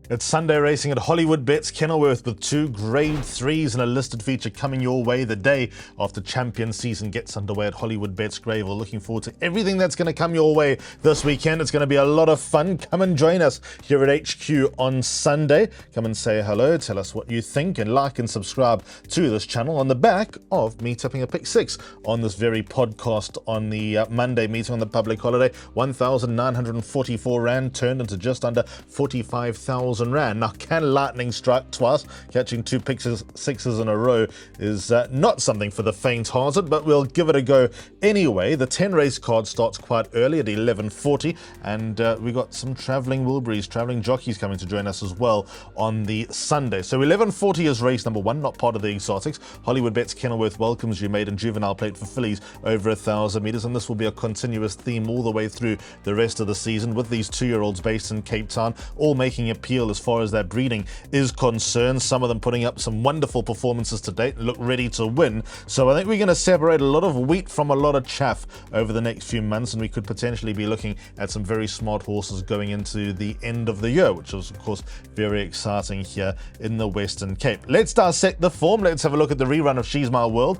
It's Sunday racing at Hollywoodbets Kenilworth with two Grade 3s and a listed feature coming your way the day after champion season gets underway at Hollywoodbets Greyville. Looking forward to everything that's going to come your way this weekend. It's going to be a lot of fun. Come and join us here at HQ on Sunday. Come and say hello, tell us what you think, and like and subscribe to this channel on the back of me tipping a pick 6 on this very podcast on the Monday meeting on the public holiday. 1,944 Rand turned into just under 45,000 Rand. Now, can lightning strike twice? Catching two pick sixes in a row is not something for the faint-hearted, but we'll give it a go anyway. The 10 race card starts quite early at 11:40, and we got some travelling Wilburys, travelling jockeys coming to join us as well on the Sunday. So 11:40 is race number 1, not part of the exotics. Hollywoodbets Kenilworth welcomes you maiden juvenile plate for fillies over 1,000 metres, and this will be a continuous theme all the way through the rest of the season with these 2-year-olds based in Cape Town, all making appeal as far as their breeding is concerned. Some of them putting up some wonderful performances to date and look ready to win. So I think we're going to separate a lot of wheat from a lot of chaff over the next few months, and we could potentially be looking at some very smart horses going into the end of the year, which is of course very exciting here in the Western Cape. Let's dissect the form. Let's have a look at the rerun of She's My World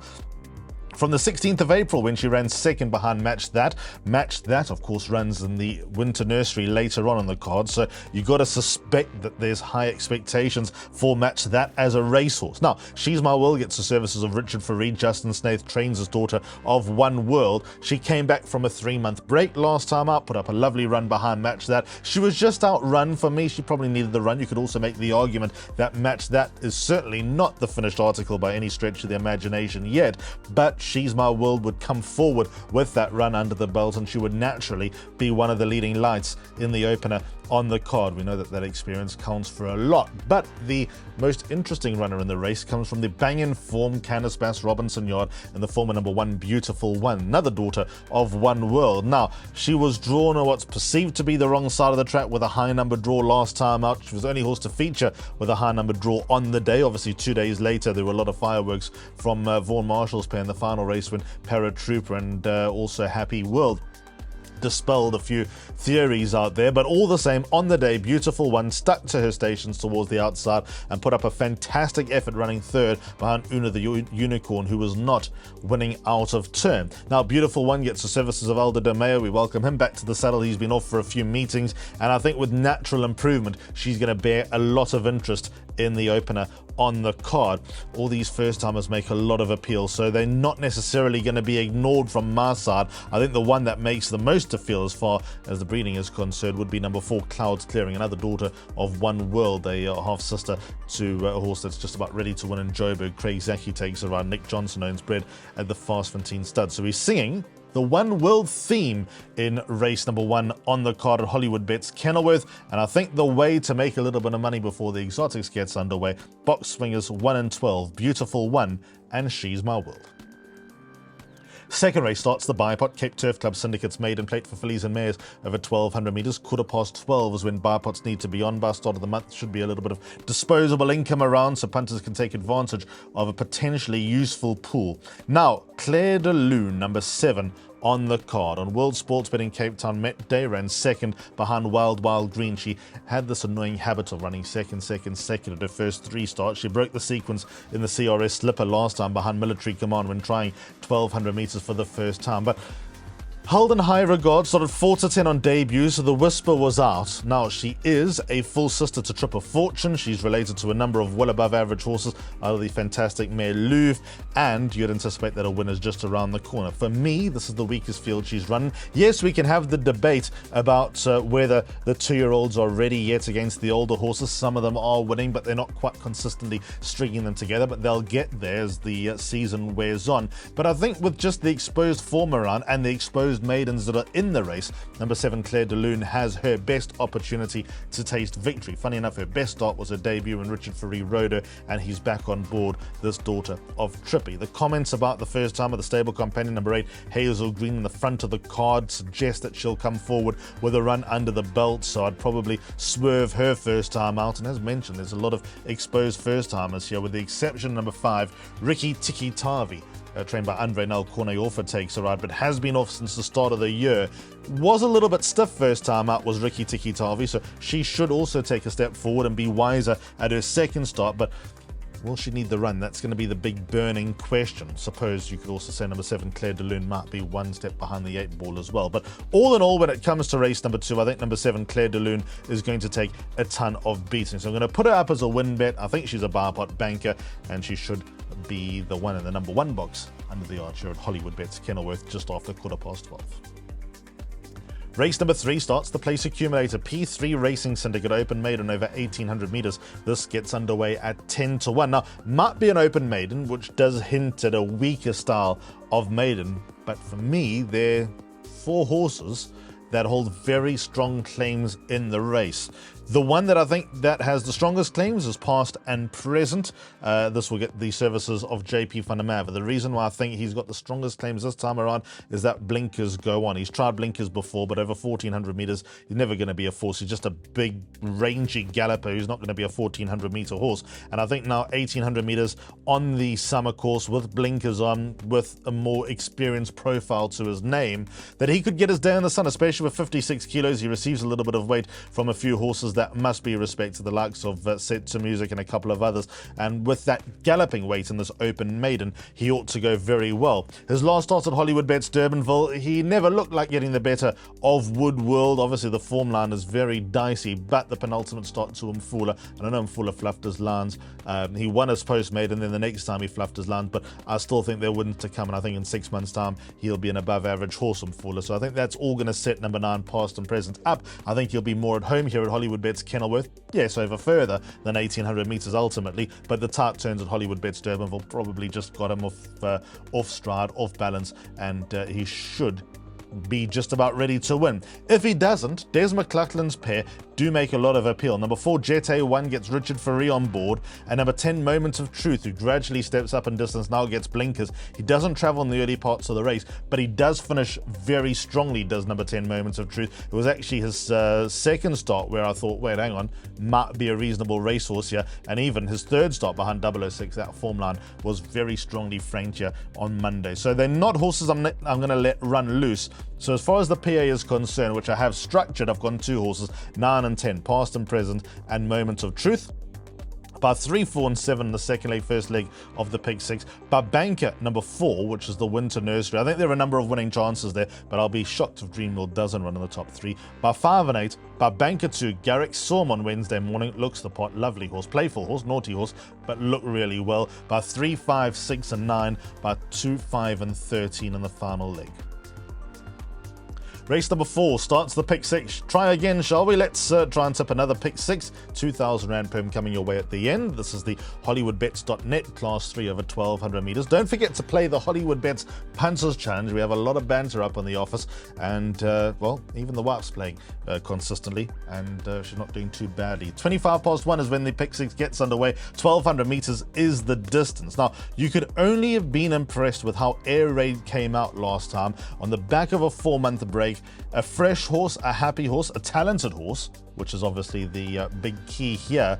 from the 16th of April when she ran second behind Match That. Match That, of course, runs in the Winter Nursery later on the card, so you got to suspect that there's high expectations for Match That as a racehorse. Now, She's My World gets the services of Richard Fareed. Justin Snaith trains his daughter of One World. She came back from a 3-month break last time out, put up a lovely run behind Match That. She was just outrun. For me, she probably needed the run. You could also make the argument that Match That is certainly not the finished article by any stretch of the imagination yet, but She's My World would come forward with that run under the belt, and she would naturally be one of the leading lights in the opener on the card. We know that that experience counts for a lot, but the most interesting runner in the race comes from the bang-in form Candice Bass Robinson yard and the former number 1 Beautiful One, another daughter of One World. Now, she was drawn on what's perceived to be the wrong side of the track with a high number draw last time out. She was the only horse to feature with a high number draw on the day. Obviously, 2 days later, there were a lot of fireworks from Vaughan Marshall's pair in the final race when Paratrooper and also Happy World dispelled a few theories out there, but all the same, on the day, Beautiful One stuck to her stations towards the outside and put up a fantastic effort running third behind Una the Unicorn, who was not winning out of turn. Now, Beautiful One gets the services of Aldo De Mayo. We welcome him back to the saddle. He's been off for a few meetings, and I think with natural improvement, she's going to bear a lot of interest in the opener on the card. All these first-timers make a lot of appeal, so they're not necessarily going to be ignored from my side. I think the one that makes the most appeal as far as the breeding is concerned would be number 4, Clouds Clearing, another daughter of One World, a half-sister to a horse that's just about ready to win in Joburg. Craig Zaki takes around. Nick Johnson owns bred at the Fastfontein stud. So he's singing the One World theme in race number 1 on the card at Hollywoodbets Kenilworth, and I think the way to make a little bit of money before the exotics gets underway, box swingers 1 and 12, Beautiful One and She's My World. Second race starts the Bipot Cape Turf Club Syndicate's maiden plate for fillies and mares over 1,200 metres. 12:15 is when Bipots need to be on by start of the month. Should be a little bit of disposable income around, so punters can take advantage of a potentially useful pool. Now, Claire de Lune, number 7, on the card. On World Sports Betting Cape Town, Met Day ran second behind Wild Wild Green. She had this annoying habit of running second at her first 3 starts. She broke the sequence in the CRS Slipper last time behind Military Command when trying 1,200 metres for the first time. But held in high regard, started 4 to 10 on debut, so the whisper was out. Now, she is a full sister to Trip of Fortune. She's related to a number of well above average horses out of the fantastic mare Louvre, and you'd anticipate that a winner's just around the corner. For me, this is the weakest field she's running. Yes, we can have the debate about whether the 2-year-olds are ready yet against the older horses. Some of them are winning, but they're not quite consistently stringing them together, but they'll get there as the season wears on. But I think with just the exposed form around and the exposed maidens that are in the race, number 7 Claire de Lune has her best opportunity to taste victory. Funny enough, her best start was her debut when Richard Fareed rode her, and he's back on board, this daughter of Trippy. The comments about the first time of the stable companion number 8 Hazel Green in the front of the card suggest that she'll come forward with a run under the belt, so I'd probably swerve her first time out. And as mentioned, there's a lot of exposed first timers here, with the exception of number 5 Ricky Tiki Tavi. trained by Andre Nel Kornayorfa, takes a ride, but has been off since the start of the year. Was a little bit stiff first time out, was Rikki Tikitavi, so she should also take a step forward and be wiser at her second start, but will she need the run? That's going to be the big burning question. Suppose you could also say number 7, Claire de Lune, might be one step behind the 8 ball as well. But all in all, when it comes to race number 2, I think number 7, Claire de Lune, is going to take a ton of beating. So I'm going to put her up as a win bet. I think she's a bar pot banker, and she should be the one in the number 1 box under the archer at Hollywoodbets Kenilworth just after 12:15. Race number 3 starts the place accumulator. P3 Racing Syndicate Open Maiden over 1,800 metres. This gets underway at 10-1. Now, might be an open maiden, which does hint at a weaker style of maiden. But for me, they're 4 horses that hold very strong claims in the race. The one that I think that has the strongest claims is Past and Present. This will get the services of JP van der Merwe. The reason why I think he's got the strongest claims this time around is that blinkers go on. He's tried blinkers before, but over 1,400 metres, he's never going to be a force. He's just a big, rangy galloper who's not going to be a 1,400 metre horse. And I think now 1,800 metres on the summer course with blinkers on, with a more experienced profile to his name, that he could get his day in the sun, especially with 56 kilos. He receives a little bit of weight from a few horses that must be respected, the likes of Set to Music and a couple of others, and with that galloping weight in this open maiden, he ought to go very well. His last start at Hollywoodbets Durbanville, he never looked like getting the better of Wood World. Obviously the form line is very dicey, but the penultimate start to Mfula, and I know Mfula fluffed his lines. He won his post maiden, then the next time he fluffed his lines, but I still think they're winning to come, and I think in 6 months time he'll be an above average horse, Mfula. So I think that's all going to set number 9 Past and Present up. I think he'll be more at home here at Hollywoodbets Kenilworth. Yes, over further than 1,800 metres ultimately, but the tight turns at Hollywoodbets Durbanville probably just got him off stride, off balance, and he should be just about ready to win. If he doesn't, Des McLaughlin's pair do make a lot of appeal. Number 4, Jet A1 gets Richard Ferree on board, and number 10, Moment of Truth, who gradually steps up in distance, now gets blinkers. He doesn't travel in the early parts of the race, but he does finish very strongly, does number 10, Moments of Truth. It was actually his second start where I thought, wait, hang on, might be a reasonable racehorse here, and even his third start behind 006, that form line was very strongly franked here on Monday. So they're not horses I'm going to let run loose. So as far as the PA is concerned, which I have structured, I've gone 2 horses, 9 and 10, Past and Present and Moment of Truth. By 3, 4 and 7 in the second leg, first leg of the pick 6. By Banker, number 4, which is the Winter Nursery. I think there are a number of winning chances there, but I'll be shocked if Dreamwheel doesn't run in the top 3. By 5 and 8, by Banker 2, Garrick Storm on Wednesday morning. Looks the pot, lovely horse, playful horse, naughty horse, but look really well. By 3, 5, 6 and 9, by 2, 5 and 13 in the final leg. Race number 4 starts the pick 6. Try again, shall we? Let's try and tip another pick 6. 2,000 Rand per coming your way at the end. This is the Hollywoodbets.net Class 3 over 1,200 metres. Don't forget to play the Hollywoodbets Punters Challenge. We have a lot of banter up in the office, and well, even the wife's playing consistently, and she's not doing too badly. 1 is when the pick 6 gets underway. 1,200 metres is the distance. Now, you could only have been impressed with how Air Raid came out last time on the back of a 4-month break. A fresh horse, a happy horse, a talented horse, which is obviously the big key here,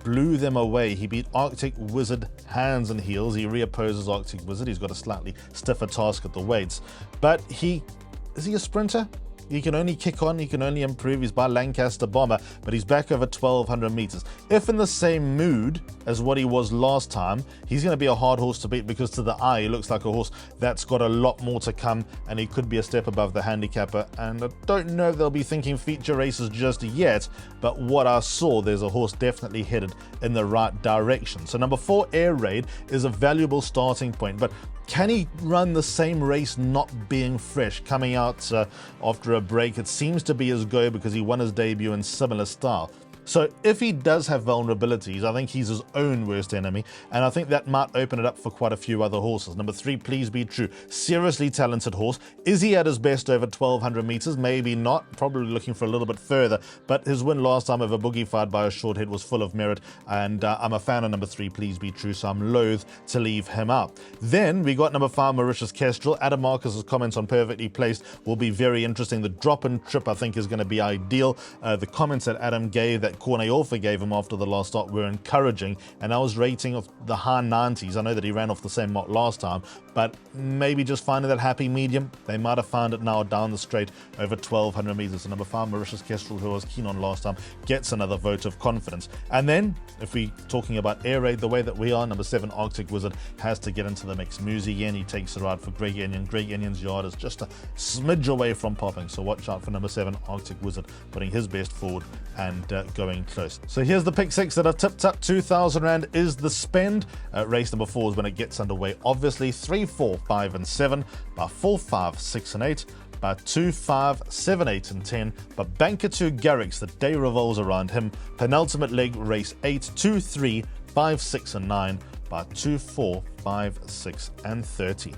blew them away. He beat Arctic Wizard hands and heels. He reopposes Arctic Wizard. He's got a slightly stiffer task at the weights. But is he a sprinter? He can only kick on, he can only improve. He's by Lancaster Bomber, but he's back over 1,200 metres. If in the same mood as what he was last time, he's going to be a hard horse to beat, because to the eye, he looks like a horse that's got a lot more to come, and he could be a step above the handicapper. And I don't know if they'll be thinking feature races just yet, but what I saw, there's a horse definitely headed in the right direction. So number 4, Air Raid, is a valuable starting point, but can he run the same race not being fresh, coming out after a break? It seems to be his go, because he won his debut in similar style. So if he does have vulnerabilities, I think he's his own worst enemy, and I think that might open it up for quite a few other horses. Number 3, Please Be True. Seriously talented horse. Is he at his best over 1,200 metres? Maybe not. Probably looking for a little bit further, but his win last time over Boogie Fired by a short head was full of merit, and I'm a fan of number 3, Please Be True, so I'm loath to leave him out. Then we got number 5, Mauritius Kestrel. Adam Marcus's comments on Perfectly Placed will be very interesting. The drop and trip, I think, is going to be ideal. The comments that Adam gave, that corner he also gave him after the last start were encouraging, and I was rating of the high 90s. I know that he ran off the same mark last time, but maybe just finding that happy medium. They might have found it now down the straight over 1200 meters. So number 5, Mauritius Kestrel, who I was keen on last time, gets another vote of confidence. And then, if we're talking about air raid the way that we are, number 7, Arctic Wizard, has to get into the mix. Muzi again, he takes the ride for Greg Enion. Greg Enion's yard is just a smidge away from popping, so watch out for number 7, Arctic Wizard, putting his best forward and going close. So here's the pick 6 that I've tipped up. 2,000 Rand is the spend. Race number 4 is when it gets underway. Obviously 3, 4, 5 and 7, by 4, 5, 6 and 8, by 2, 5, 7, 8 and 10, but Banker 2 Garrix, the day revolves around him. Penultimate leg, race 8, 2, 3, 5, 6 and 9, by 2, 4, 5, 6 and 13.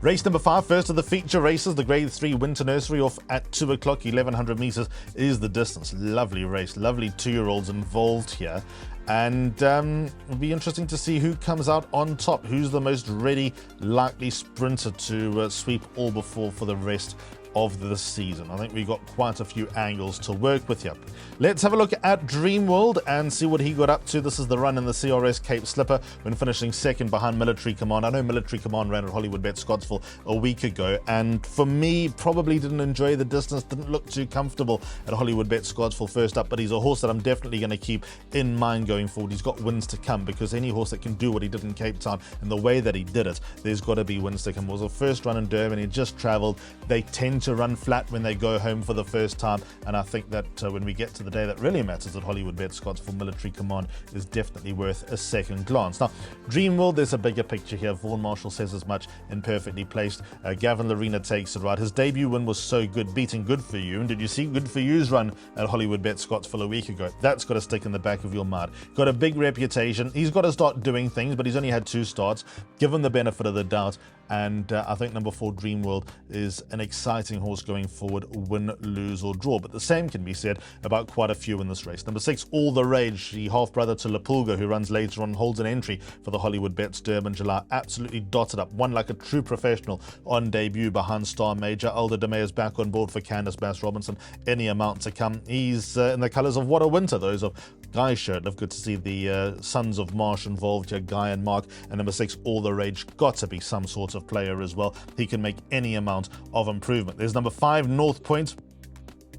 Race number 5, first of the feature races, the Grade 3 Winter Nursery off at 2 o'clock, 1100 meters is the distance. Lovely race, lovely 2-year-olds involved here. And it'll be interesting to see who comes out on top, who's the most ready, likely sprinter to sweep all before for the rest of the season. I think we've got quite a few angles to work with here. Let's have a look at Dreamworld and see what he got up to. This is the run in the CRS Cape Slipper when finishing second behind Military Command. I know Military Command ran at Hollywoodbets Scottsville a week ago, and for me, probably didn't enjoy the distance, didn't look too comfortable at Hollywoodbets Scottsville first up, but he's a horse that I'm definitely going to keep in mind going forward. He's got wins to come, because any horse that can do what he did in Cape Town and the way that he did it, there's got to be wins to come. It was a first run in Durban, he just travelled. They tend to run flat when they go home for the first time, and I think that when we get to the day that really matters at Hollywoodbets Scottsville, Military Command is definitely worth a second glance. Now, Dreamworld, there's a bigger picture here. Vaughan Marshall says as much in Perfectly Placed. Gavin Larena takes it right. His debut win was so good, beating Good For You. And did you see Good For You's run at Hollywoodbets Scottsville a week ago? That's got to stick in the back of your mind. Got a big reputation. He's got to start doing things, but he's only had 2 starts. Give him the benefit of the doubt. And I think number 4, Dreamworld, is an exciting horse going forward, win, lose or draw. But the same can be said about quite a few in this race. Number 6, All the Rage, the half-brother to Lapulga, who runs later on, holds an entry for the Hollywoodbets Durban July. Absolutely dotted up, won like a true professional on debut behind Star Major. Alder DeMay is back on board for Candice Bass Robinson. Any amount to come. He's in the colours of What a Winter, those of Guy Shirtliff. Good to see the sons of Marsh involved here, Guy and Mark. And number 6, All the Rage, got to be some sort of player as well. He can make any amount of improvement. There's number 5, North Point.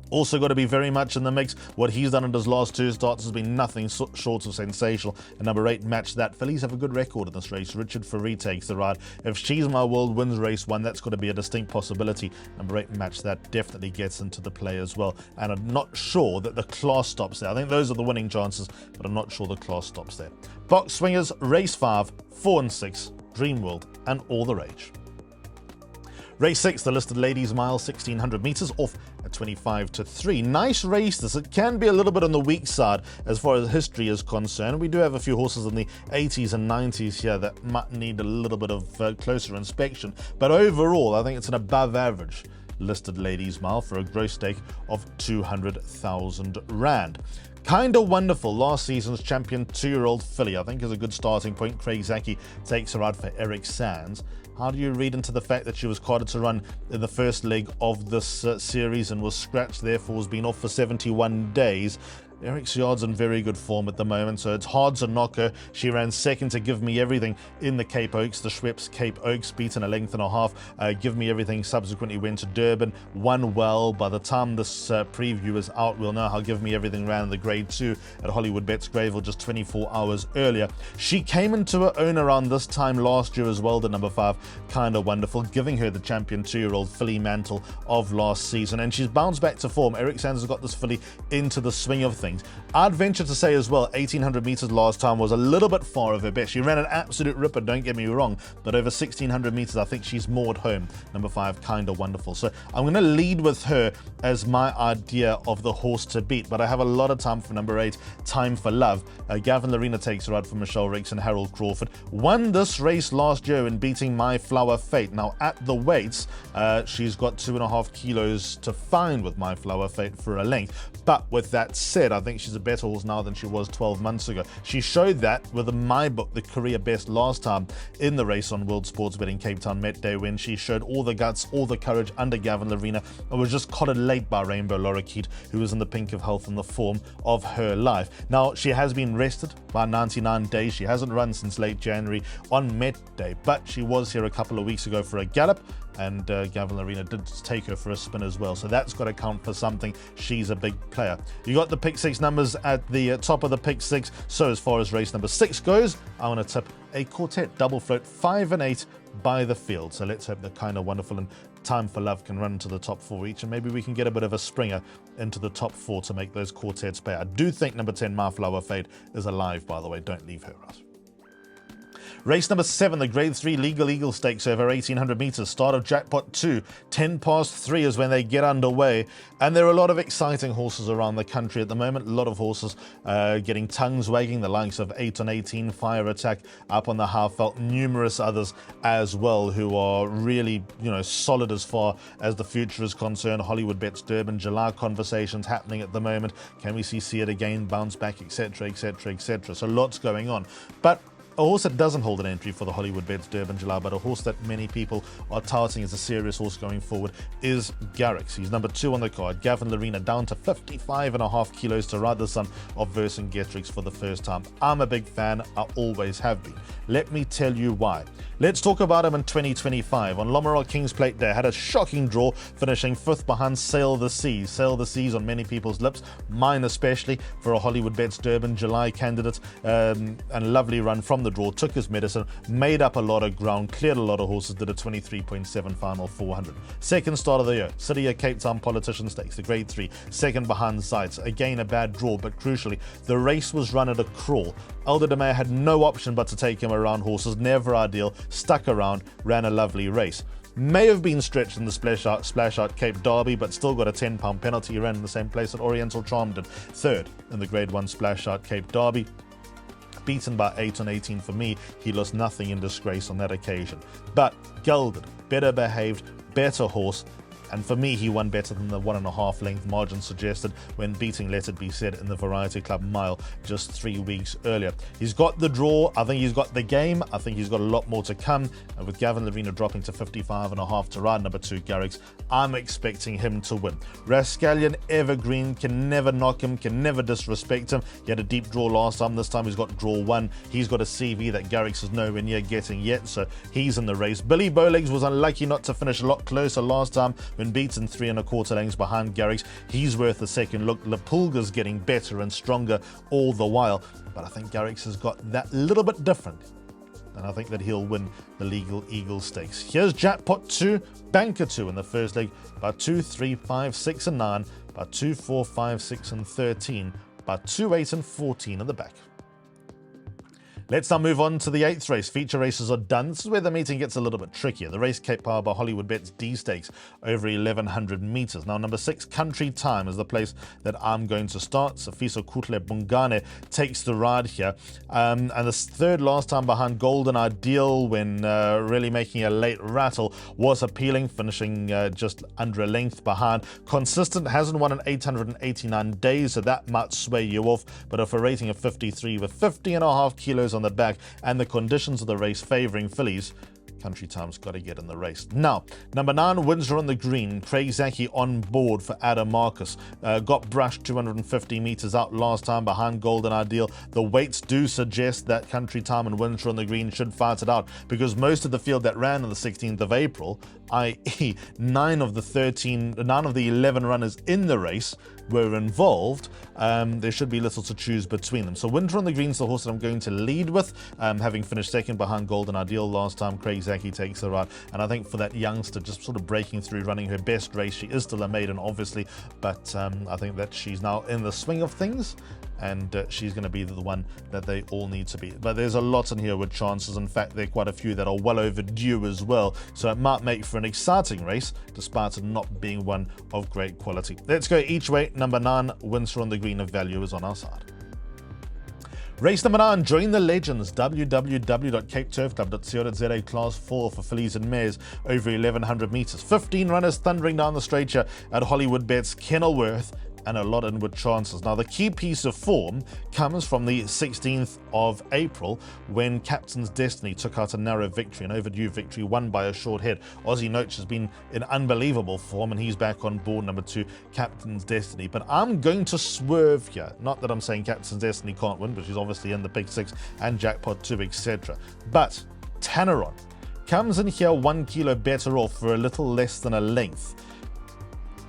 Also got to be very much in the mix. What he's done in his last 2 starts has been nothing short of sensational. And number 8, Match That. Fillies have a good record in this race. Richard Faree takes the ride. If She's My World wins race 1, that's got to be a distinct possibility. Number 8, Match That, definitely gets into the play as well. And I'm not sure that the class stops there. I think those are the winning chances, but I'm not sure the class stops there. Box Swingers, race 5, 4 and 6, Dreamworld and All the Rage. Race 6, the listed ladies mile, 1600 meters off at 25 to 3. Nice race this. It can be a little bit on the weak side as far as history is concerned. We do have a few horses in the 80s and 90s here that might need a little bit of closer inspection. But overall, I think it's an above average listed ladies mile for a gross stake of 200,000 Rand. Kinda Wonderful, last season's champion 2-year-old filly, I think is a good starting point. Craig Zaki takes her out for Eric Sands. How do you read into the fact that she was quoted to run in the first leg of this series and was scratched, therefore has been off for 71 days? Eric's yard's in very good form at the moment, so it's hard to knock her. She ran second to Give Me Everything in the Cape Oaks, the Schweppes Cape Oaks, beaten a length and a half. Give Me Everything subsequently went to Durban, won well. By the time this preview is out, we'll know how Give Me Everything ran in the Grade 2 at Hollywoodbets Greyville just 24 hours earlier. She came into her own around this time last year as well, the number 5, Kinda Wonderful, giving her the champion 2-year-old filly mantle of last season, and she's bounced back to form. Eric Sands has got this filly into the swing of things. I'd venture to say as well, 1800 meters last time was a little bit far of her best. She ran an absolute ripper, don't get me wrong, but over 1600 meters, I think she's more at home. Number 5, Kinda Wonderful. So I'm going to lead with her as my idea of the horse to beat, but I have a lot of time for number 8, Time for Love. Gavin Larena takes her out for Michelle Ricks and Harold Crawford. Won this race last year in beating My Flower Fate. Now at the weights, she's got 2.5 kilos to find with My Flower Fate for a length. But with that said, I I think she's a better horse now than she was 12 months ago. She showed that with my book, the career best last time in the race on World Sports Betting Cape Town Met Day, when she showed all the guts, all the courage under Gavin Lerena, and was just collared late by Rainbow Lorikeet, who was in the pink of health and the form of her life. Now, she has been rested by 99 days. She hasn't run since late January on Met Day, but she was here a couple of weeks ago for a gallop, and Gavin Lerena did take her for a spin as well. So that's got to count for something. She's a big player. You got the pick six numbers at the top of the pick six. So as far as race number 6 goes, I want to tip a quartet double float 5 and 8 by the field. So let's hope the Kind of Wonderful and Time for Love can run into the top 4 each, and maybe we can get a bit of a springer into the top 4 to make those quartets pay. I do think number 10, My Flower Fade, is alive, by the way. Don't leave her out. Race number 7, the Grade 3 Legal Eagle Stakes over 1,800 meters. Start of Jackpot 2. 10 past 3 is when they get underway. And there are a lot of exciting horses around the country at the moment. A lot of horses getting tongues wagging. The likes of 8 on 18, Fire Attack up on the half felt. Numerous others as well who are really, solid as far as the future is concerned. Hollywoodbets Durban, July conversations happening at the moment. Can we see it again, bounce back, etc., etc., etc. So lots going on. But a horse that doesn't hold an entry for the Hollywoodbets Durban July, but a horse that many people are touting as a serious horse going forward, is Garrix. He's number 2 on the card. Gavin Lerena down to 55.5 kilos to ride the son of Vercingetorix for the first time. I'm a big fan. I always have been. Let me tell you why. Let's talk about him in 2025. On Lommeraw Kings Plate Day, had a shocking draw, finishing 5th behind Sail the Seas. Sail the Seas on many people's lips, mine especially, for a Hollywoodbets Durban July candidate. And a lovely run from the draw, took his medicine, made up a lot of ground, cleared a lot of horses, did a 23.7 final 400. Second start of the year, City of Cape Town Politician Stakes, the Grade 3, second behind Sights. Again, a bad draw, but crucially, the race was run at a crawl. Elder de Meyer had no option but to take him around horses, never ideal, stuck around, ran a lovely race. May have been stretched in the Splash Out Cape Derby, but still got a £10 penalty. He ran in the same place that Oriental Charm did. Third in the Grade 1 Splash Out Cape Derby. Beaten by 8 on 18 for me. He lost nothing in disgrace on that occasion. But gelded, better behaved, better horse. And for me, he won better than the 1.5 length margin suggested when beating Let It Be Said in the Variety Club Mile just 3 weeks earlier. He's got the draw. I think he's got the game. I think he's got a lot more to come. And with Gavin Lerena dropping to 55.5 to ride number 2, Garrix, I'm expecting him to win. Rascallion, evergreen, can never knock him, can never disrespect him. He had a deep draw last time. This time he's got draw 1. He's got a CV that Garrix is nowhere near getting yet, so he's in the race. Billy Bowlegs was unlucky not to finish a lot closer last time when beaten 3 1/4 lengths behind Garrix. He's worth a second look. Lapulga's getting better and stronger all the while, but I think Garrix has got that little bit different, and I think that he'll win the Legal Eagle Stakes. Here's Jackpot 2, Banker 2 in the first leg by 2, 3, 5, 6 and 9, by 2, 4, 5, 6 and 13, by 2, 8 and 14 in the back. Let's now move on to the 8th race. Feature races are done. This is where the meeting gets a little bit trickier. The race Cape Power by Hollywoodbets D Stakes over 1,100 meters. Now, number 6, Country Time, is the place that I'm going to start. Safiso Kutle Bungane takes the ride here. And the third last time behind Golden Ideal, when really making a late rattle, was appealing, finishing just under a length behind. Consistent, hasn't won in 889 days, so that might sway you off. But if a rating of 53 with 50.5 kilos on the back and the conditions of the race favouring fillies, Country Time's got to get in the race. Now, number 9, Windsor on the green. Craig Zaki on board for Adam Marcus. Got brushed 250 metres out last time behind Golden Ideal. The weights do suggest that Country Time and Windsor on the green should fight it out, because most of the field that ran on the 16th of April, i.e. 9 of the 11 runners in the race, were involved. There should be little to choose between them. So Winter on the Green's the horse that I'm going to lead with, having finished second behind Golden Ideal last time. Craig Zaki takes the ride, and I think for that youngster just sort of breaking through, running her best race, she is still a maiden obviously, but I think that she's now in the swing of things, and she's going to be the one that they all need to be. But there's a lot in here with chances. In fact, there are quite a few that are well overdue as well, so it might make for an exciting race despite it not being one of great quality. Let's go each way. Number 9, Windsor on the green of value, is on our side. Race number 9, join the legends, www.capeturfclub.co.za, class 4 for fillies and mares over 1,100 metres. 15 runners thundering down the straight here at Hollywoodbets Kenilworth, and a lot in with chances. Now, the key piece of form comes from the 16th of April when Captain's Destiny took out a narrow victory, an overdue victory won by a short head. Aussie Noach has been in unbelievable form, and he's back on board number 2, Captain's Destiny. But I'm going to swerve here. Not that I'm saying Captain's Destiny can't win, but she's obviously in the Pick 6 and Jackpot 2, etc. But Tanneron comes in here 1 kilo better off for a little less than a length.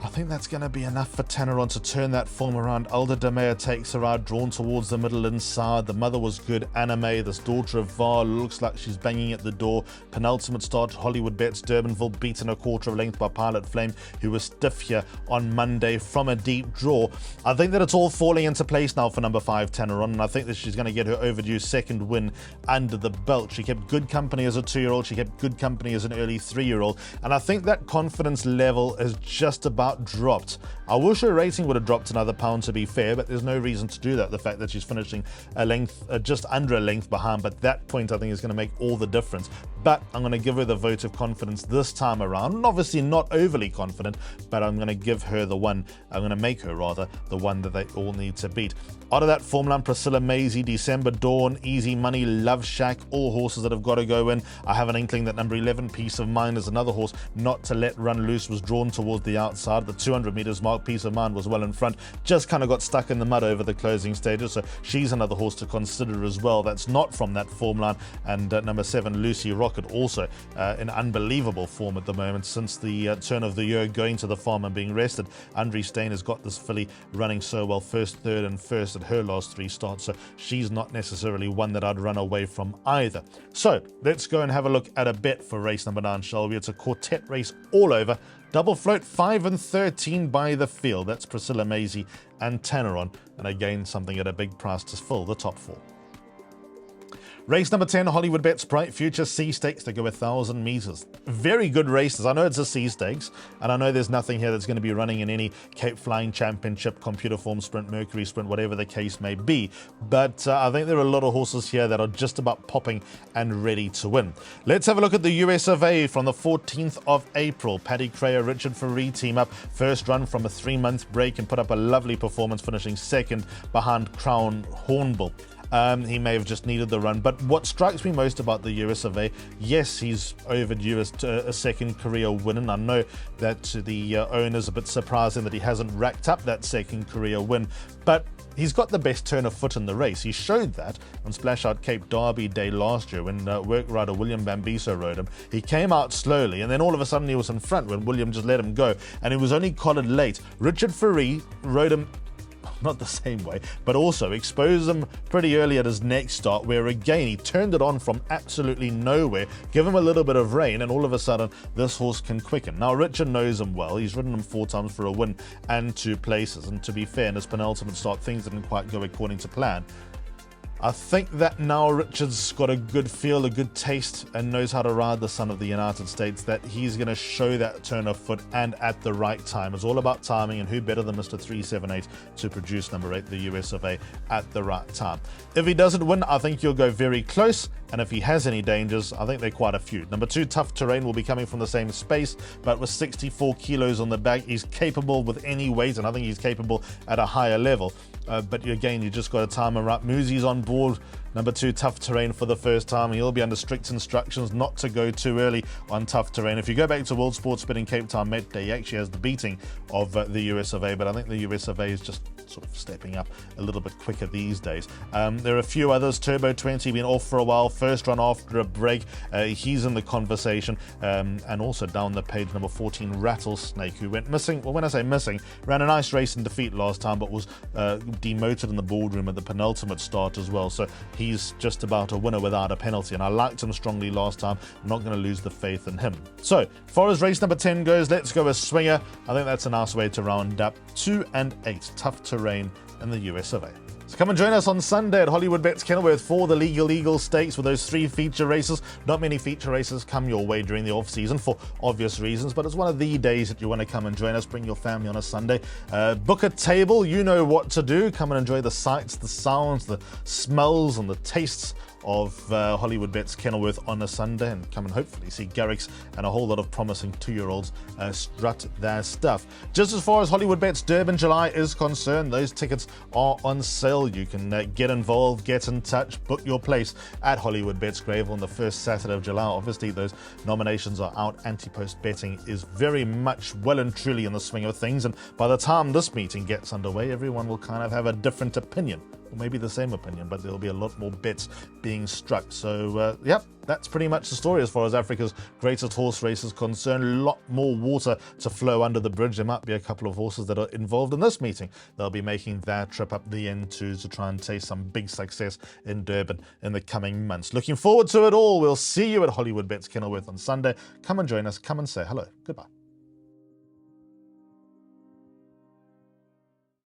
I think that's going to be enough for Tanneron to turn that form around. Alda De Mea takes her out, drawn towards the middle inside. The mother was good. Anime, this daughter of Var, looks like she's banging at the door. Penultimate start, Hollywoodbets Durbanville, beaten a quarter of a length by Pilot Flame, who was stiff here on Monday from a deep draw. I think that it's all falling into place now for number 5, Tanneron, and I think that she's going to get her overdue second win under the belt. She kept good company as a 2-year-old. She kept good company as an early 3-year-old, and I think that confidence level is just about dropped. I wish her rating would have dropped another pound, to be fair, but there's no reason to do that. The fact that she's finishing a length, just under a length behind, but that point I think is going to make all the difference. But I'm going to give her the vote of confidence this time around, and obviously not overly confident, but I'm going to give her the one, I'm going to make her rather the one that they all need to beat. Out of that form line, Priscilla Maisie, December Dawn, Easy Money, Love Shack, all horses that have got to go in. I have an inkling that number 11, Peace of Mind, is another horse not to let run loose, was drawn towards the outside. The 200 meters mark, Peace of Mind was well in front, just kind of got stuck in the mud over the closing stages, so she's another horse to consider as well. That's not from that form line. And number 7, Lucy Rocket, also in unbelievable form at the moment since the turn of the year, going to the farm and being rested. Andre Steyn has got this filly running so well, first, third and first at her last 3 starts, so she's not necessarily one that I'd run away from either. So let's go and have a look at a bet for race number 9, shall we? It's a quartet race all over. Double float, 5 and 13 by the field. That's Priscilla Maisie and Tanneron, and again something at a big price to fill the top 4. Race number 10, Hollywoodbets Bright Future C Stakes to go 1,000 meters. Very good races. I know it's a C Stakes, and I know there's nothing here that's going to be running in any Cape Flying Championship, Computer Form Sprint, Mercury Sprint, whatever the case may be. But I think there are a lot of horses here that are just about popping and ready to win. Let's have a look at the US of A from the 14th of April. Paddy Crayer, Richard Faree team up. First run from a 3-month break and put up a lovely performance, finishing second behind Crown Hornbill. He may have just needed the run, but what strikes me most about the US of A, yes, he's overdue a second career win, and I know that the owner's a bit surprising that he hasn't racked up that second career win, but he's got the best turn of foot in the race. He showed that on Splash Out Cape Derby Day last year when work rider William Bambiso rode him. He came out slowly, and then all of a sudden he was in front when William just let him go, and he was only collared late. Richard Faree rode him not the same way, but also exposed him pretty early at his next start, where again he turned it on from absolutely nowhere, give him a little bit of rain, and all of a sudden this horse can quicken. Now Richard knows him well. He's ridden him 4 times for a win and 2 places, and to be fair, in his penultimate start things didn't quite go according to plan. I think that now Richard's got a good feel, a good taste, and knows how to ride the son of the United States, that he's going to show that turn of foot and at the right time. It's all about timing, and who better than Mr. 378 to produce number 8, the US of A, at the right time. If he doesn't win, I think he'll go very close, and if he has any dangers, I think they're quite a few. Number 2, Tough Terrain, will be coming from the same space, but with 64 kilos on the back, he's capable with any weight, and I think he's capable at a higher level. But again, you just got to time him right. Moosey's on board. Number 2, Tough Terrain for the first time. He'll be under strict instructions not to go too early on Tough Terrain. If you go back to World Sports Betting Cape Town Met Day, he actually has the beating of the US of A, but I think the US of A is just sort of stepping up a little bit quicker these days. There are a few others. Turbo 20 been off for a while, first run after a break. He's in the conversation. And also down the page, number 14, Rattlesnake, who went missing. Well, when I say missing, ran a nice race in defeat last time, but was demoted in the boardroom at the penultimate start as well. So he's just about a winner without a penalty, and I liked him strongly last time. I'm not going to lose the faith in him. So, as far as race number 10 goes, let's go a swinger. I think that's a nice way to round up 2 and 8, Tough Terrain in the US of A. So come and join us on Sunday at Hollywoodbets Kenilworth for the Legal Eagle Stakes with those 3 feature races. Not many feature races come your way during the off-season for obvious reasons, but it's one of the days that you want to come and join us. Bring your family on a Sunday. Book a table. You know what to do. Come and enjoy the sights, the sounds, the smells and the tastes of Hollywoodbets Kenilworth on a Sunday, and come and hopefully see Garrix and a whole lot of promising 2-year-olds strut their stuff. Just as far as Hollywoodbets Durban July is concerned, those tickets are on sale. You can get involved, get in touch, book your place at Hollywoodbets Grave on the first Saturday of July. Obviously, those nominations are out. Anti-post betting is very much well and truly in the swing of things, and by the time this meeting gets underway, everyone will kind of have a different opinion, or maybe the same opinion, but there'll be a lot more bets being struck. So, yep, that's pretty much the story as far as Africa's greatest horse race is concerned. A lot more water to flow under the bridge. There might be a couple of horses that are involved in this meeting. They'll be making their trip up the N2 to try and taste some big success in Durban in the coming months. Looking forward to it all. We'll see you at Hollywoodbets Kenilworth on Sunday. Come and join us. Come and say hello. Goodbye.